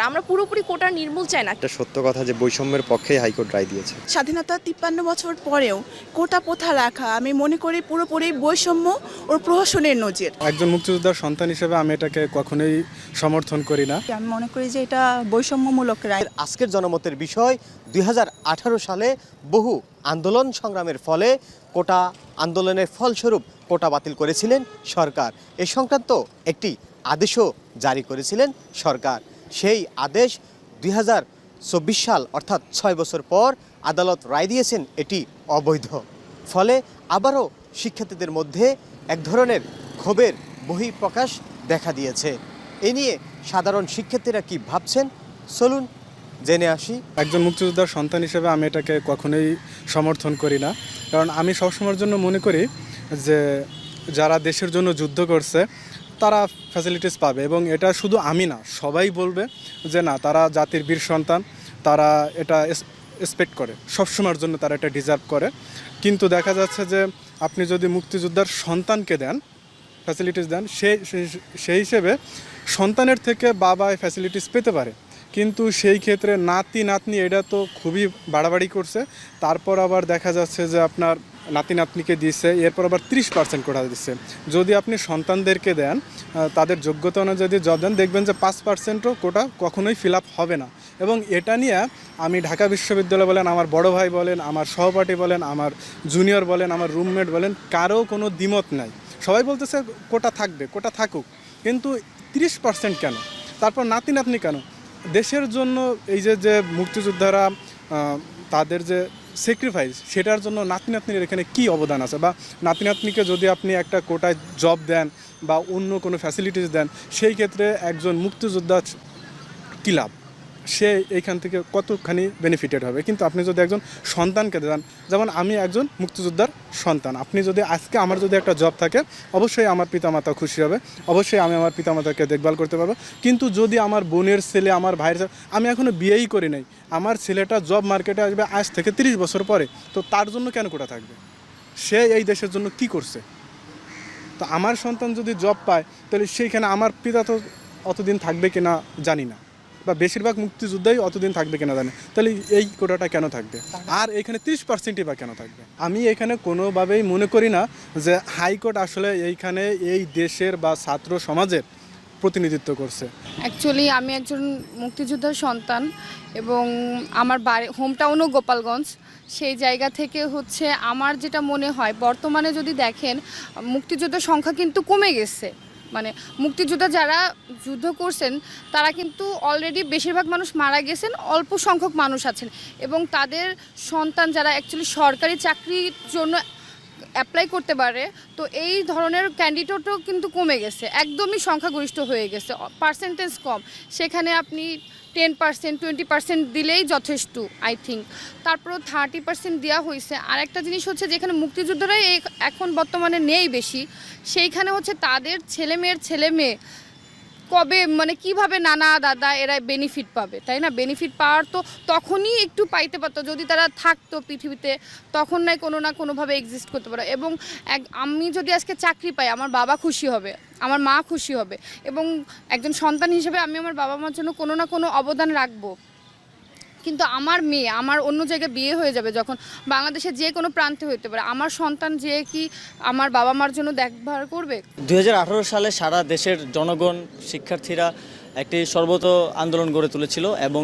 আমরা পুরোপুরি কোটা নির্মূল চাই না। এটা সত্য কথা যে বৈষম্যের পক্ষেই হাইকোর্ট রায় দিয়েছে। স্বাধীনতা 53 বছর পরেও কোটা প্রথা রাখা আমি মনে করি পুরোপুরি বৈষম্য ও প্রহসনের নজির। একজন মুক্তিযোদ্ধার সন্তান হিসেবে আমি এটাকে কখনোই সমর্থন করি না। আমি মনে করি যে এটা বৈষম্যমূলক রায়। আজকের জনমতের বিষয় 2018 সালে বহু আন্দোলন সংগ্রামের ফলে কোটা আন্দোলনের ফলস্বরূপ কোটা বাতিল করেছিলেন সরকার। এ সংক্রান্ত একটি আদেশও জারি করেছিলেন সরকার। সেই আদেশ 2024 সাল অর্থাৎ 6 বছর পর আদালত রায় দিয়েছেন এটি অবৈধ। ফলে আবারও শিক্ষার্থীদের মধ্যে এক ধরনের ক্ষোভের বহিঃপ্রকাশ দেখা দিয়েছে। এ নিয়ে সাধারণ শিক্ষার্থীরা কি ভাবছেন চলুন জেনে আসি। একজন মুক্তিযোদ্ধার সন্তান হিসেবে আমি এটাকে কখনোই সমর্থন করি না, কারণ আমি সবসময়ের জন্য মনে করি যে যারা দেশের জন্য যুদ্ধ করছে তারা ফ্যাসিলিটিস পাবে, এবং এটা শুধু আমি না, সবাই বলবে যে না, তারা জাতির বীর সন্তান, তারা এটা এক্সপেক্ট করে, সবসময়ের জন্য তারা এটা ডিজার্ভ করে। কিন্তু দেখা যাচ্ছে যে আপনি যদি মুক্তিযোদ্ধার সন্তানকে দেন, ফ্যাসিলিটিস দেন, সেই হিসেবে সন্তানের থেকে বাবা এই ফ্যাসিলিটিস পেতে পারে, কিন্তু সেই ক্ষেত্রে নাতি নাতনি এটা তো খুবই বাড়াবাড়ি করছে। তারপর আবার দেখা যাচ্ছে যে আপনার নাতি নাতনিকে দিচ্ছে, এরপর আবার 30% কোটা দিচ্ছে। যদি আপনি সন্তানদেরকে দেন, তাদের যোগ্যতা অনুযায়ী জব দেন, দেখবেন যে 5%ও কোটা কখনোই ফিল আপ হবে না। এবং এটা নিয়ে আমি ঢাকা বিশ্ববিদ্যালয় বলেন, আমার বড় ভাই বলেন, আমার সহপাঠী বলেন, আমার জুনিয়র বলেন, আমার রুমমেট বলেন, কারো কোনো দ্বিমত নাই। সবাই বলতেছে কোটা থাকবে, কোটা থাকুক, কিন্তু 30% কেন? তারপর নাতি নাতনি কেন? দেশের জন্য এই যে মুক্তিযোদ্ধারা তাদের যে স্যাক্রিফাইস, সেটার জন্য নাতি নাতনির এখানে কী অবদান আছে? বা নাতি নাতনিকে যদি আপনি একটা কোটায় জব দেন বা অন্য কোনো ফ্যাসিলিটিস দেন, সেই ক্ষেত্রে একজন মুক্তিযোদ্ধা কী লাভ? সে এইখান থেকে কতখানি বেনিফিটেড হবে। কিন্তু আপনি যদি একজন সন্তানকে দেন, যেমন আমি একজন মুক্তিযোদ্ধার সন্তান, আপনি যদি আজকে আমার যদি একটা জব থাকে, অবশ্যই আমার পিতামাতা খুশি হবে, অবশ্যই আমি আমার পিতামাতাকে দেখভাল করতে পারবো। কিন্তু যদি আমার বোনের ছেলে, আমার ভাইয়ের ছেলে, আমি এখনও বিয়েই করি নাই, আমার ছেলেটা জব মার্কেটে আসবে আজ থেকে 30 বছর পরে, তো তার জন্য কেন কোটা থাকবে? সে এই দেশের জন্য কি করছে? তো আমার সন্তান যদি জব পায়, তাহলে সেইখানে আমার পিতা তো অতদিন থাকবে কিনা জানি না, বা বেশিরভাগ মুক্তিযোদ্ধাই অতদিন থাকবে কিনা জানে, তাহলে এই কোটাটা কেন থাকবে? আর এখানে 30%ই বা কেন থাকবে? আমি এখানে কোনোভাবেই মনে করি না যে হাইকোর্ট আসলে এইখানে এই দেশের বা ছাত্র সমাজের প্রতিনিধিত্ব করছে। অ্যাকচুয়ালি আমি একজন মুক্তিযোদ্ধার সন্তান এবং আমার বাড়ি হোমটাউনও গোপালগঞ্জ। সেই জায়গা থেকে হচ্ছে আমার যেটা মনে হয়, বর্তমানে যদি দেখেন মুক্তিযোদ্ধার সংখ্যা কিন্তু কমে গেছে। মানে মুক্তিযোদ্ধা যারা যুদ্ধ করছেন তারা কিন্তু অলরেডি বেশিরভাগ মানুষ মারা গেছেন, অল্প সংখ্যক মানুষ আছেন, এবং তাদের সন্তান যারা অ্যাকচুয়ালি সরকারি চাকরির জন্য অ্যাপ্লাই করতে পারে, তো এই ধরনের ক্যান্ডিডেটও কিন্তু কমে গেছে, একদমই সংখ্যাগরিষ্ঠ হয়ে গেছে, পার্সেন্টেজ কম। সেখানে আপনি 10% 20% দিলেই যথেষ্ট আই থিঙ্ক। তারপরও 30% দেওয়া হয়েছে। আর একটা জিনিস হচ্ছে, যেখানে মুক্তিযোদ্ধারাই এখন বর্তমানে নেই বেশি, সেইখানে হচ্ছে তাদের ছেলে মেয়ে কবে মানে কিভাবে নানা দাদা এরা বেনিফিট পাবে, তাই না? বেনিফিট পাওয়ার তো তখনই একটু পাইতে পারতো যদি তারা থাকতো পৃথিবীতে, তখন না কোনোভাবে এক্সিস্ট করতে পারে। এবং আমি যদি আজকে চাকরি পাই, আমার বাবা খুশি হবে, আমার মা খুশি হবে, এবং একজন সন্তান হিসেবে আমি আমার বাবা মার জন্য কোনো না কোনো অবদান রাখবো। কিন্তু আমার মেয়ে আমার অন্য জায়গায় বিয়ে হয়ে যাবে যখন, বাংলাদেশে যে কোনো প্রান্তে হতে পারে, আমার সন্তান যে কি আমার বাবা মার জন্য দেখভাল করবে? 2018 সালে সারা দেশের জনগণ, শিক্ষার্থীরা একটি সর্বত আন্দোলন গড়ে তুলেছিল, এবং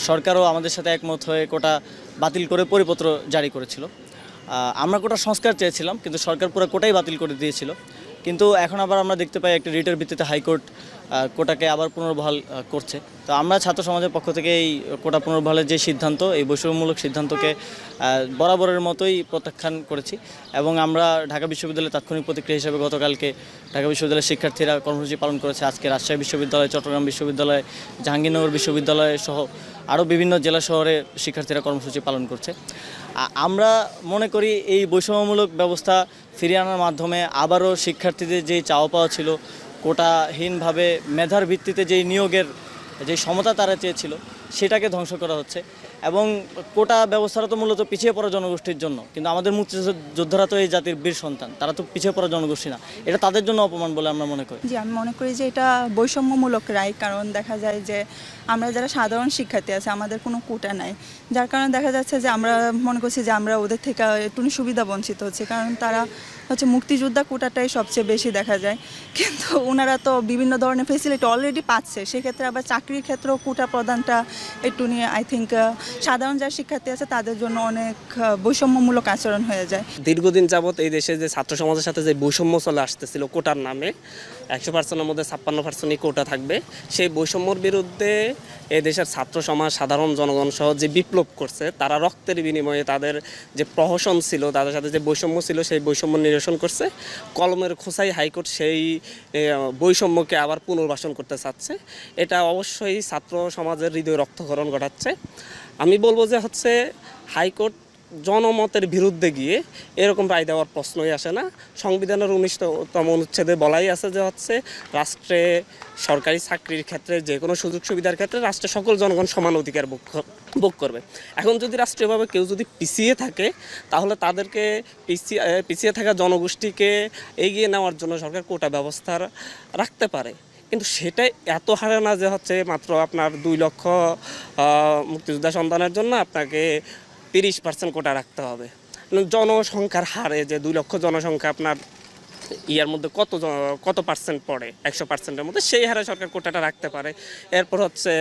সরকারও আমাদের সাথে একমত হয়ে কোটা বাতিল করে পরিপত্র জারি করেছিল। আমরা কোটা সংস্কার চেয়েছিলাম, কিন্তু সরকার পুরো কোটাই বাতিল করে দিয়েছিল। কিন্তু এখন আবার আমরা দেখতে পাই একটা রিটের ভিত্তিতে হাইকোর্ট কোটাকে আবার পুনর্বহাল করছে। তো আমরা ছাত্র সমাজের পক্ষ থেকে এই কোটা পুনর্বহালের যে সিদ্ধান্ত, এই বৈষম্যমূলক সিদ্ধান্তকে বরাবরের মতোই প্রত্যাখ্যান করেছি, এবং আমরা ঢাকা বিশ্ববিদ্যালয়ের তাৎক্ষণিক প্রতিক্রিয়া হিসেবে গতকালকে ঢাকা বিশ্ববিদ্যালয়ের শিক্ষার্থীরা কর্মসূচি পালন করেছে। আজকে রাজশাহী বিশ্ববিদ্যালয়, চট্টগ্রাম বিশ্ববিদ্যালয়, জাহাঙ্গীরনগর বিশ্ববিদ্যালয় সহ আরও বিভিন্ন জেলা শহরে শিক্ষার্থীরা কর্মসূচি পালন করছে। আমরা মনে করি এই বৈষম্যমূলক ব্যবস্থা ফিরিয়ে আনার মাধ্যমে আবারও শিক্ষার্থীদের যেই চাওয়া পাওয়া ছিল, কোটাহীনভাবে মেধার ভিত্তিতে যেই নিয়োগের যে সমতা তারা চেয়েছিল, সেটাকে ধ্বংস করা হচ্ছে। এবং কোটা ব্যবস্থাটা তো মূলত পিছিয়ে পড়া জনগোষ্ঠীর জন্য, কিন্তু আমাদের মুক্তিযোদ্ধারা তো এই জাতির বীর সন্তান, তারা তো পিছিয়ে পড়া জনগোষ্ঠী না। এটা তাদের জন্য অপমান বলে আমরা মনে করি। জি, আমি মনে করি যে এটা বৈষম্যমূলক রায়, কারণ দেখা যায় যে আমরা যারা সাধারণ শিক্ষার্থী আছে আমাদের কোনো কোটা নাই, যার কারণে দেখা যাচ্ছে যে আমরা মনে করছি যে আমরা ওদের থেকে একটু সুবিধা বঞ্চিত হচ্ছে, কারণ তারা হচ্ছে মুক্তিযোদ্ধা কোটাটাই সবচেয়ে বেশি দেখা যায়, কিন্তু ওনারা তো বিভিন্ন ধরনের ফেসিলিটি অলরেডি পাচ্ছে, সেক্ষেত্রে আবার চাকরির ক্ষেত্রেও কোটা প্রদানটা একটু নিয়ে আই থিঙ্ক সাধারণ যারা শিক্ষার্থী আছে তাদের জন্য অনেক বৈষম্যমূলক আচরণ হয়ে যায়। দীর্ঘদিন যাবৎ এই দেশে যে ছাত্র সমাজের সাথে যে বৈষম্য চলে আসতেছিল কোটার নামে, 100%-এর মধ্যে 56%ই কোটা থাকবে, সেই বৈষম্যর বিরুদ্ধে এই দেশের ছাত্র সমাজ, সাধারণ জনগণ সহ যে বিপ্লব করছে, তারা রক্তের বিনিময়ে তাদের যে প্রহসন ছিল, তাদের সাথে যে বৈষম্য ছিল, সেই বৈষম্য নিরসন করছে। কলমের খোঁচাই হাইকোর্ট সেই বৈষম্যকে আবার পুনর্বাসন করতে চাচ্ছে। এটা অবশ্যই ছাত্র সমাজের হৃদয় রক্তক্ষরণ ঘটাচ্ছে। আমি বলবো যে হচ্ছে হাইকোর্ট জনমতের বিরুদ্ধে গিয়ে এরকম রায় দেওয়ার প্রশ্নই আসে না। সংবিধানের 19তম অনুচ্ছেদে বলাই আছে যে হচ্ছে রাষ্ট্রে সরকারি চাকরির ক্ষেত্রে যে কোনো সুযোগ সুবিধার ক্ষেত্রে রাষ্ট্রের সকল জনগণ সমান অধিকার ভোগ করবে। এখন যদি রাষ্ট্রীয়ভাবে কেউ যদি পিছিয়ে থাকে, তাহলে তাদেরকে পিছিয়ে থাকা জনগোষ্ঠীকে এগিয়ে নেওয়ার জন্য সরকার কোটা ব্যবস্থা রাখতে পারে, কিন্তু সেটাই এত হারে না যে হচ্ছে মাত্র আপনার 2 লক্ষ মুক্তিযোদ্ধা সন্তানের জন্য আপনাকে 30% কোটা রাখতে হবে। জনসংখ্যার হারে যে 2 লক্ষ জনসংখ্যা আপনার ইয়ার মধ্যে কত পার্সেন্ট পড়ে, 100%-এর মধ্যে, সেই হারে সরকার কোটাটা রাখতে পারে। এরপর হচ্ছে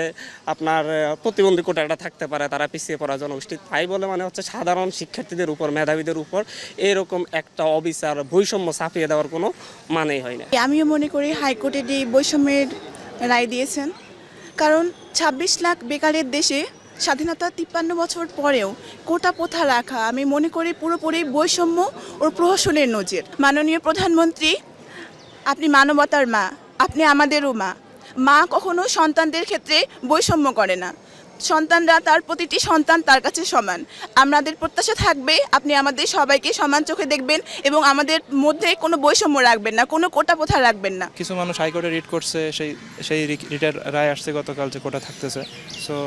আপনার প্রতিবন্ধী কোটাটা থাকতে পারে, তারা পিছিয়ে পড়া জনগোষ্ঠী। তাই বলে মানে হচ্ছে সাধারণ শিক্ষার্থীদের উপর, মেধাবীদের উপর এরকম একটা অবিচার, বৈষম্য চাপিয়ে দেওয়ার কোনো মানেই হয় না। আমিও মনে করি হাইকোর্টে এই বৈষম্যের রায় দিয়েছেন, কারণ 26 লাখ বেকারের দেশে স্বাধীনতা 53 বছর পরেও কোটা প্রথা রাখা আমি মনে করি পুরোপুরি বৈষম্য ও প্রহসনের নজির। মাননীয় প্রধানমন্ত্রী, আপনি মানবতার মা, আপনি আমাদেরও মা। মা কখনো সন্তানদের ক্ষেত্রে বৈষম্য করে না, সন্তানরা তার প্রতিটি সন্তান তার কাছে সমান। আমাদের প্রত্যাশা থাকবে আপনি আমাদের সবাইকে সমান চোখে দেখবেন এবং আমাদের মধ্যে কোনো বৈষম্য রাখবেন না, কোনো কোটা প্রথা রাখবেন না। কিছু মানুষ হাইকোর্টে রিট করছে, সেই রিটের রায় আসছে গতকাল যে কোটা থাকতেছে। সো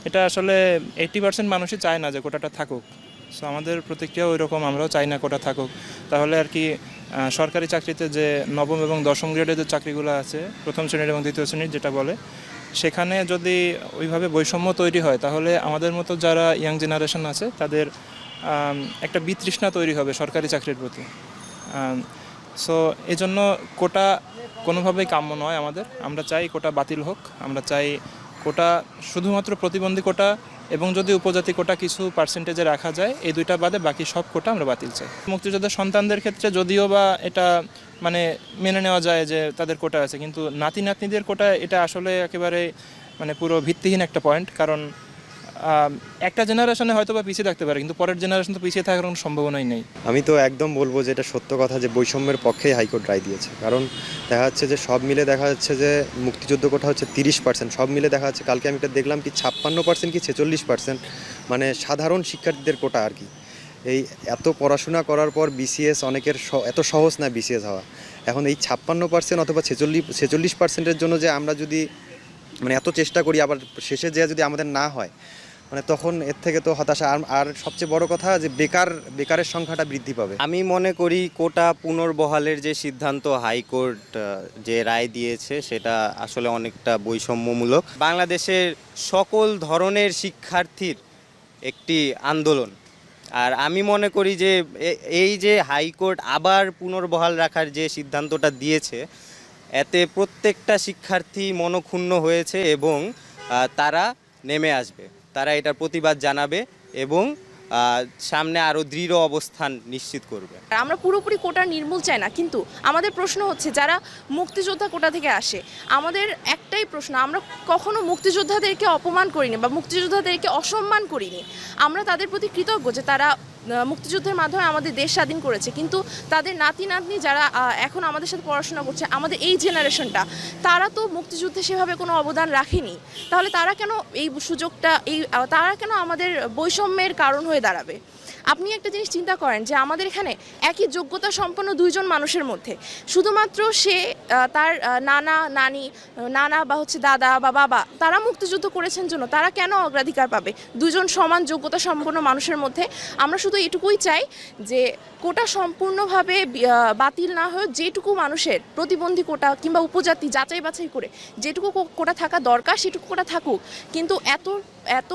এটা আসলে 80% মানুষই চায় না যে কোটাটা থাকুক। সো আমাদের প্রতিক্রিয়া ওই রকম, আমরাও চাই না কোটা থাকুক। তাহলে আর কি সরকারি চাকরিতে যে নবম এবং দশম গ্রেডের যে চাকরিগুলো আছে, প্রথম শ্রেণীর এবং দ্বিতীয় শ্রেণীর যেটা বলে, সেখানে যদি ওইভাবে বৈষম্য তৈরি হয়, তাহলে আমাদের মতো যারা ইয়াং জেনারেশন আছে তাদের একটা বিতৃষ্ণা তৈরি হবে সরকারি চাকরির প্রতি। সো এই জন্য কোটা কোনোভাবেই কাম্য নয় আমাদের। আমরা চাই কোটা বাতিল হোক, আমরা চাই কোটা শুধুমাত্র প্রতিবন্ধী কোটা এবং যদি উপজাতি কোটা কিছু পার্সেন্টেজে রাখা যায়, এই দুইটা বাদে বাকি সব কোটা আমরা বাতিল চাই। মুক্তিযোদ্ধা সন্তানদের ক্ষেত্রে যদিও বা এটা মানে মেনে নেওয়া যায় যে তাদের কোটা আছে, কিন্তু নাতি নাতনিদের কোটা এটা আসলে একেবারে মানে পুরো ভিত্তিহীন একটা পয়েন্ট। কারণ একটা জেনারেশনে হয়তো বা পিছিয়ে থাকতে পারে, কিন্তু পরের জেনারেশন তো পিছিয়ে থাকার কোনো সম্ভাবনাই নেই। আমি তো একদম বলবো যে এটা সত্য কথা যে বৈষম্যের পক্ষেই হাইকোর্ট রায় দিয়েছে। কারণ দেখা যাচ্ছে যে সব মিলে দেখা যাচ্ছে যে মুক্তিযুদ্ধ কোটা হচ্ছে 30%, সব মিলে দেখা যাচ্ছে কালকে আমি এটা দেখলাম কি 56% কি 46%, মানে সাধারণ শিক্ষার্থীদের কোটা আর কি। এই এত পড়াশোনা করার পর বিসিএস অনেকের এত সহজ না বিসিএস হওয়া। এখন এই 56% অথবা 46%-এর জন্য যে আমরা যদি মানে এত চেষ্টা করি, আবার শেষে যে যদি আমাদের না হয়, মানে তখন এর থেকে তো হতাশা। আর সবচেয়ে বড় কথা যে বেকারের সংখ্যাটা বৃদ্ধি পাবে। আমি মনে করি কোটা পুনর্বহালের যে সিদ্ধান্ত হাইকোর্ট যে রায় দিয়েছে সেটা আসলে অনেকটা বৈষম্যমূলক। বাংলাদেশের সকল ধরনের শিক্ষার্থীর একটি আন্দোলন। আর আমি মনে করি যে এই যে হাইকোর্ট আবার পুনর্বহাল রাখার যে সিদ্ধান্তটা দিয়েছে, এতে প্রত্যেকটা শিক্ষার্থী মনক্ষুণ্ণ হয়েছে এবং তারা নেমে আসবে, তারা এটার প্রতিবাদ জানাবে এবং সামনে আরও দৃঢ় অবস্থান নিশ্চিত করবে। আমরা পুরোপুরি কোটা নির্মূল চাই না, কিন্তু আমাদের প্রশ্ন হচ্ছে যারা মুক্তিযোদ্ধা কোটা থেকে আসে, আমাদের একটাই প্রশ্ন, আমরা কখনো মুক্তিযোদ্ধাদেরকে অপমান করিনি বা মুক্তিযোদ্ধাদেরকে অসম্মান করিনি। আমরা তাদের প্রতি কৃতজ্ঞ যে তারা মুক্তিযুদ্ধের মাধ্যমে আমাদের দেশ স্বাধীন করেছে, কিন্তু তাদের নাতি নাতনি যারা এখন আমাদের সাথে পড়াশোনা করছে, আমাদের এই জেনারেশনটা, তারা তো মুক্তিযুদ্ধে সেভাবে কোনো অবদান রাখেনি। তাহলে তারা কেন এই সুযোগটা, তারা কেন আমাদের বৈষম্যের কারণ হয়ে দাঁড়াবে? আপনি একটা জিনিস চিন্তা করেন যে আমাদের এখানে একই যোগ্যতা সম্পন্ন দুইজন মানুষের মধ্যে শুধুমাত্র সে তার নানা বা হচ্ছে দাদা বা বাবা তারা মুক্তিযুদ্ধ করেছেন জন্য তারা কেন অগ্রাধিকার পাবে? দুজন সমান যোগ্যতা সম্পন্ন মানুষের মধ্যে আমরা শুধু এটুকুই চাই যে কোটা সম্পূর্ণভাবে বাতিল না হয়ে যেটুকু মানুষের প্রতিবন্ধী কোটা কিংবা উপজাতি যাচাই বাছাই করে যেটুকু কোটা থাকা দরকার সেটুকু কোটা থাকুক, কিন্তু এত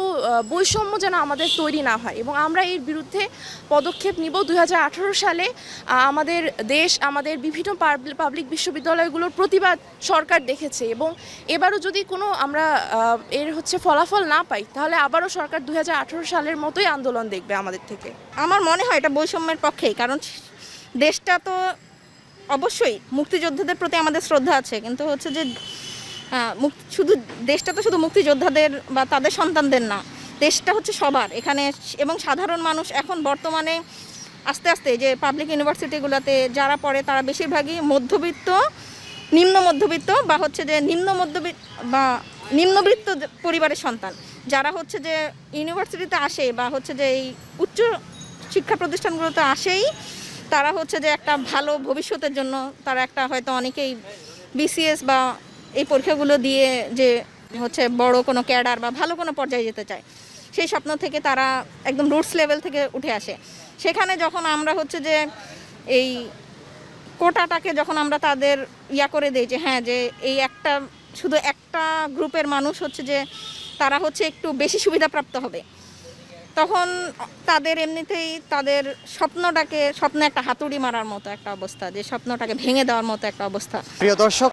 বৈষম্য যেন আমাদের তৈরি না হয়। এবং আমরা এর বিরুদ্ধে পদক্ষেপ নিব। 2018 সালে আমাদের দেশ, আমাদের বিভিন্ন পাবলিক বিশ্ববিদ্যালয়গুলোর প্রতিবাদ সরকার দেখেছে এবং এবারও যদি কোনো আমরা এর ফলাফল না পাই তাহলে আবারও সরকার 2018 সালের মতোই আন্দোলন দেখবে আমাদের থেকে। আমার মনে হয় এটা বৈষম্যের পক্ষেই, কারণ দেশটা তো অবশ্যই মুক্তিযোদ্ধাদের প্রতি আমাদের শ্রদ্ধা আছে, কিন্তু হচ্ছে যে শুধু দেশটা তো শুধু মুক্তিযোদ্ধাদের বা তাদের সন্তানদের না, দেশটা হচ্ছে সবার এখানে। এবং সাধারণ মানুষ এখন বর্তমানে আস্তে আস্তে যে পাবলিক ইউনিভার্সিটিগুলোতে যারা পড়ে তারা বেশিরভাগই মধ্যবিত্ত, নিম্ন মধ্যবিত্ত বা হচ্ছে যে নিম্নবিত্ত পরিবারের সন্তান, যারা হচ্ছে যে ইউনিভার্সিটিতে আসে বা হচ্ছে যে এই উচ্চ শিক্ষা প্রতিষ্ঠানগুলোতে আসেই তারা হচ্ছে যে একটা ভালো ভবিষ্যতের জন্য তারা একটা হয়তো অনেকেই বিসিএস বা এই পরীক্ষাগুলো দিয়ে যে হচ্ছে বড় কোনো ক্যাডার বা ভালো কোনো পর্যায়ে যেতে চায়, সেই স্বপ্ন থেকে তারা একদম রুটস লেভেল থেকে উঠে আসে। সেখানে যখন আমরা হচ্ছে যে এই কোটাটাকে যখন আমরা তাদের করে দেই যে হ্যাঁ যে এই শুধু একটা গ্রুপের মানুষ হচ্ছে যে তারা হচ্ছে একটু বেশি সুবিধাপ্রাপ্ত হবে, তখন তাদের এমনিতেই তাদের স্বপ্নে একটা হাতুড়ি মারার মতো একটা অবস্থা, যে স্বপ্নটাকে ভেঙে দেওয়ার মতো একটা অবস্থা। প্রিয় দর্শক,